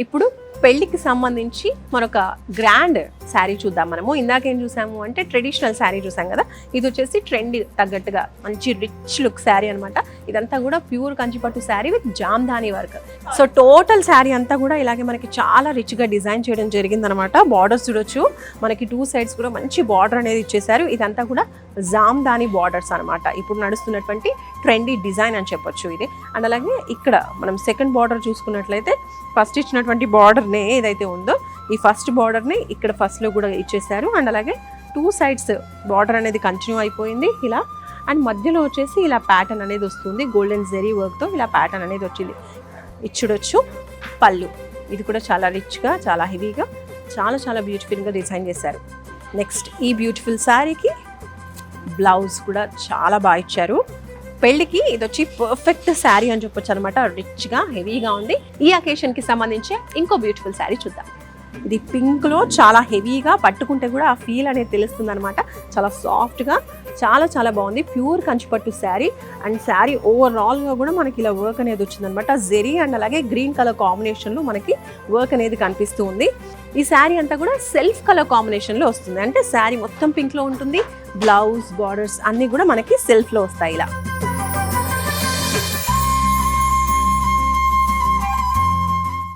ఇప్పుడు పెళ్లికి సంబంధించి మరొక గ్రాండ్ శారీ చూద్దాం మనము. ఇందాకేం చూసాము అంటే ట్రెడిషనల్ శారీ చూసాం కదా, ఇది వచ్చేసి ట్రెండ్ తగ్గట్టుగా మంచి రిచ్ లుక్ శారీ అనమాట. ఇదంతా కూడా pure Kanchipattu sari with Jamdani work. So total sari అంతా కూడా ఇలాగే మనకి చాలా రిచ్ గా డిజైన్ చేయడం జరిగిందనమాట. బార్డర్స్ చూడొచ్చు, మనకి 2 sides కూడా మంచి బార్డర్ అనేది ఇచ్చేసారు. ఇదంతా కూడా జామ్దాని బార్డర్స్ అనమాట. ఇప్పుడు నడుస్తున్నటువంటి ట్రెండీ డిజైన్ అని చెప్పొచ్చు ఇది. అండ్ అలాగే ఇక్కడ మనం సెకండ్ బార్డర్ చూసుకున్నట్లయితే ఫస్ట్ ఇచ్చినటువంటి బార్డర్నే ఏదైతే ఉందో ఈ ఫస్ట్ బార్డర్ని ఇక్కడ ఫస్ట్లో కూడా ఇచ్చేసారు. అండ్ అలాగే 2 sides బార్డర్ అనేది కంటిన్యూ అయిపోయింది ఇలా. అండ్ మధ్యలో వచ్చేసి ఇలా ప్యాటర్న్ అనేది వస్తుంది, గోల్డెన్ జెరీ వర్క్తో ఇలా ప్యాటర్న్ అనేది వచ్చింది. ఇచ్చుడొచ్చు పళ్ళు, ఇది కూడా చాలా రిచ్గా, చాలా హెవీగా, చాలా చాలా బ్యూటిఫుల్గా డిజైన్ చేశారు. నెక్స్ట్ ఈ బ్యూటిఫుల్ శారీకి బ్లౌజ్ కూడా చాలా బాగా ఇచ్చారు. పెళ్లికి ఇది వచ్చి పర్ఫెక్ట్ శారీ అని చెప్పొచ్చు అనమాట. రిచ్గా హెవీగా ఉంది. ఈ అకేషన్కి సంబంధించి ఇంకో బ్యూటిఫుల్ శారీ చూద్దాం. ఇది పింక్లో చాలా హెవీగా, పట్టుకుంటే కూడా ఆ ఫీల్ అనేది తెలుస్తుంది అనమాట. చాలా సాఫ్ట్గా, చాలా చాలా బాగుంది. Pure Kanchipattu sari. And sari ఓవరాల్గా కూడా మనకి ఇలా వర్క్ అనేది వచ్చిందనమాట. జెరీ అండ్ అలాగే గ్రీన్ కలర్ కాంబినేషన్లో మనకి వర్క్ అనేది కనిపిస్తూ ఉంది. ఈ శారీ అంతా కూడా సెల్ఫ్ కలర్ కాంబినేషన్లో వస్తుంది. అంటే శారీ మొత్తం పింక్లో ఉంటుంది, బ్లౌజ్ బార్డర్స్ అన్నీ కూడా మనకి సెల్ఫ్లో వస్తాయి ఇలా.